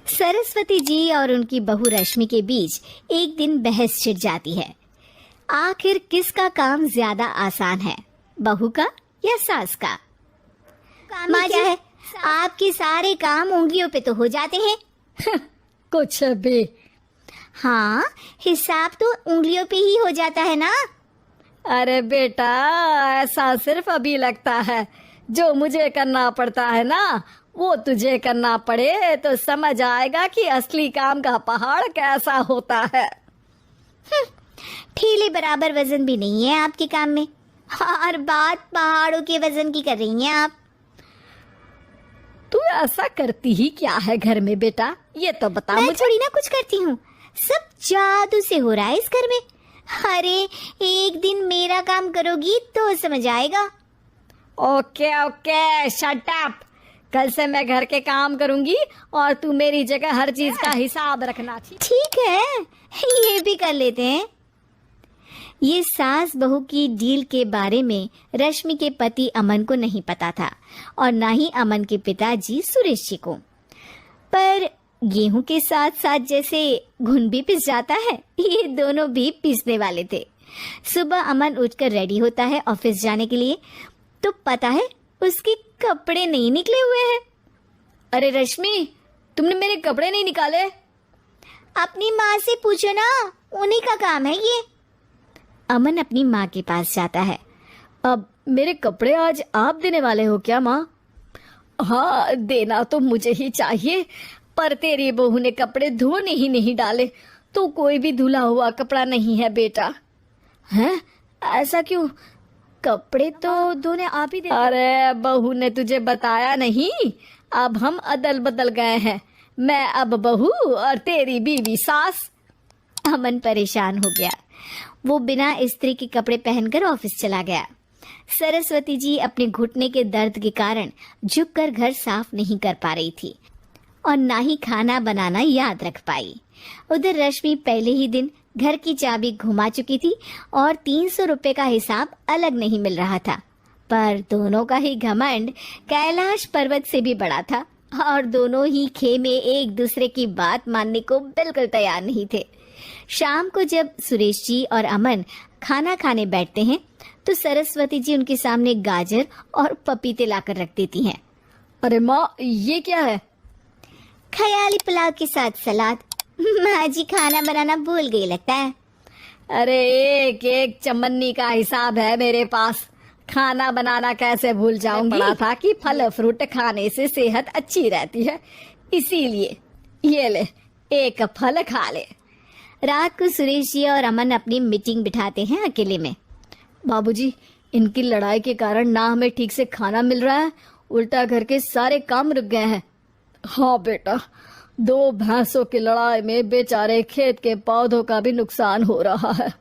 सरस्वती जी और उनकी बहू रश्मि के बीच एक दिन बहस छिड़ जाती है। आखिर किसका काम ज्यादा आसान है, बहू का या सास का? माँ क्या है, आपके सारे काम उंगलियों पे तो हो जाते हैं। कुछ भी। हाँ, हिसाब तो उंगलियों पे ही हो जाता है ना। अरे बेटा, ऐसा सिर्फ अभी लगता है। जो मुझे करना पड़ता है ना, वो तुझे करना पड़े तो समझ आएगा कि असली काम का पहाड़ कैसा होता है। ठेले बराबर वजन भी नहीं है आपके काम में, और बात पहाड़ों के वजन की कर रही हैं आप। तू ऐसा करती ही क्या है घर में बेटा, ये तो बता मैं मुझे। थोड़ी ना कुछ करती हूँ, सब जादू से हो रहा है इस घर में। अरे एक दिन मेरा काम करोगी तो समझ आएगा। Okay okay, shut up. कल से मैं घर के काम करूंगी और तू मेरी जगह हर चीज का हिसाब रखना। ठीक है, ये भी कर लेते हैं। ये सास बहू की डील के बारे में रश्मि के पति अमन को नहीं पता था और ना ही अमन के पिताजी सुरेश जी को। पर गेहूं के साथ साथ जैसे घुन भी पिस जाता है, ये दोनों भी पिसने वाले थे। सुबह अमन उठकर रेडी होता है ऑफिस जाने के लिए, तो पता है उसके कपड़े नहीं निकले हुए हैं। अरे रश्मि, तुमने मेरे कपड़े नहीं निकाले? अपनी माँ से पूछो ना, उन्हीं का काम है ये। अमन अपनी माँ के पास जाता है। अब मेरे कपड़े आज आप देने वाले हो क्या माँ? हाँ, देना तो मुझे ही चाहिए, पर तेरी बहू ने कपड़े धोने ही नहीं डाले, तो कोई भी धुला हुआ कपड़ा नहीं है बेटा। हैं? ऐसा क्यों? कपड़े तो धोने आप ही दे। अरे बहू ने तुझे बताया नहीं, अब हम अदल बदल गए हैं। मैं अब बहू और तेरी बीवी सास। अमन परेशान हो गया। वो बिना इस्त्री के कपड़े पहनकर ऑफिस चला गया। सरस्वती जी अपने घुटने के दर्द के कारण झुककर घर साफ नहीं कर पा रही थी और ना ही खाना बनाना याद रख पाई। उधर रश्मि पहले ही दिन घर की चाबी घुमा चुकी थी और 300 रुपए का हिसाब अलग नहीं मिल रहा था। पर दोनों का ही घमंड कैलाश पर्वत से भी बड़ा था और दोनों ही खेमे एक दूसरे की बात मानने को बिल्कुल तैयार नहीं थे। शाम को जब सुरेश जी और अमन खाना खाने बैठते हैं तो सरस्वती जी उनके सामने गाजर और पपीते लाकर रख देती हैं। अरे माँ, ये क्या है? ख्याली पुलाव के साथ सलाद। माँ जी खाना बनाना भूल गई लगता है। अरे एक एक चमन्नी का हिसाब है मेरे पास, खाना बनाना कैसे भूल जाऊंगी। पढ़ा था कि फल फ्रूट खाने से सेहत अच्छी रहती है, इसीलिए ये ले, एक फल खा ले। रात को सुरेश जी और अमन अपनी मीटिंग बिठाते हैं अकेले में। बाबूजी, इनकी लड़ाई के कारण ना हमें ठीक से खाना मिल रहा है, उल्टा घर के सारे काम रुक गए हैं। हाँ बेटा, 2 भैंसों की लड़ाई में बेचारे खेत के पौधों का भी नुकसान हो रहा है।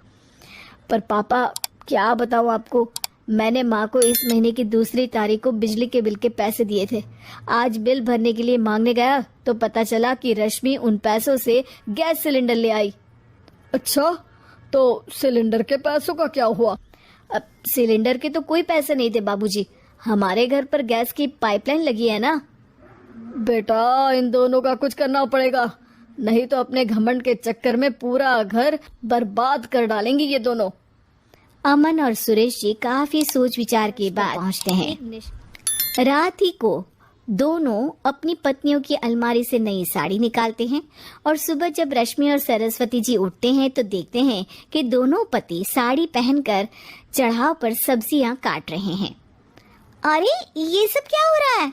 पर पापा, क्या बताऊं आपको, मैंने माँ को इस महीने की 2 तारीख को बिजली के बिल के पैसे दिए थे। आज बिल भरने के लिए मांगने गया तो पता चला कि रश्मि उन पैसों से गैस सिलेंडर ले आई। अच्छा, तो सिलेंडर के पैसों का क्या हुआ? अब सिलेंडर के तो कोई पैसे नहीं थे बाबूजी, हमारे घर पर गैस की पाइपलाइन लगी है ना। बेटा, इन दोनों का कुछ करना पड़ेगा, नहीं तो अपने घमंड के चक्कर में पूरा घर बर्बाद कर डालेंगे ये दोनों। अमन और सुरेश जी काफी सोच विचार के बाद पहुंचते हैं। रात ही को दोनों अपनी पत्नियों की अलमारी से नई साड़ी निकालते हैं और सुबह जब रश्मि और सरस्वती जी उठते हैं तो देखते हैं कि दोनों पति साड़ी पहनकर चढ़ाव पर सब्जियां काट रहे हैं। अरे ये सब क्या हो रहा है?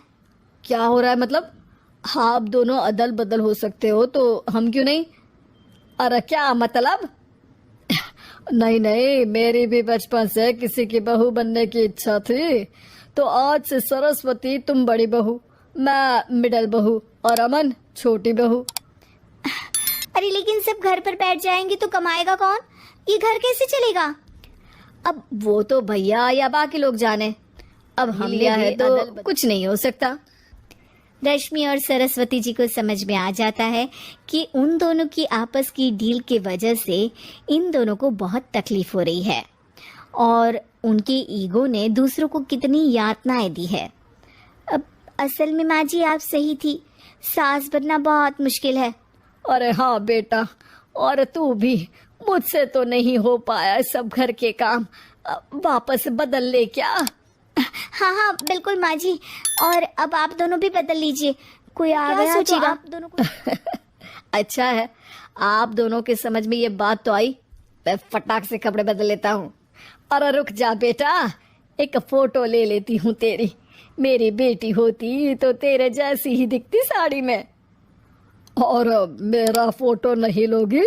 क्या हो रहा है मतलब? हाँ, आप दोनों अदल बदल हो सकते हो तो हम क्यों नहीं? अरे क्या मतलब? नहीं नहीं, मेरी भी बचपन से किसी की बहू बनने की इच्छा थी, तो आज से सरस्वती तुम बड़ी बहू, मैं मिडल बहू और अमन छोटी बहू। अरे लेकिन सब घर पर बैठ जाएंगे तो कमाएगा कौन? ये घर कैसे चलेगा? अब वो तो भैया या बाकी लोग जाने, अब हम लिया है तो कुछ नहीं हो सकता। रश्मि और सरस्वती जी को समझ में आ जाता है कि उन दोनों की आपस की डील के वजह से इन दोनों को बहुत तकलीफ हो रही है और उनकी ईगो ने दूसरों को कितनी यातनाएं दी है। अब असल में माँ जी आप सही थी, सास बनना बहुत मुश्किल है। अरे हाँ बेटा, और तू भी, मुझसे तो नहीं हो पाया सब घर के काम, वापस बदल ले क्या? हाँ हाँ बिल्कुल माँ जी, और अब आप दोनों भी बदल लीजिए, कोई आ क्या गया तो सोचेगा? आप दोनों को। अच्छा है, आप दोनों के समझ में ये बात तो आई। मैं फटाक से कपड़े बदल लेता हूँ। अरे रुक जा बेटा, एक फोटो ले लेती हूँ तेरी। मेरी बेटी होती तो तेरे जैसी ही दिखती साड़ी में। और मेरा फोटो नहीं लोगी?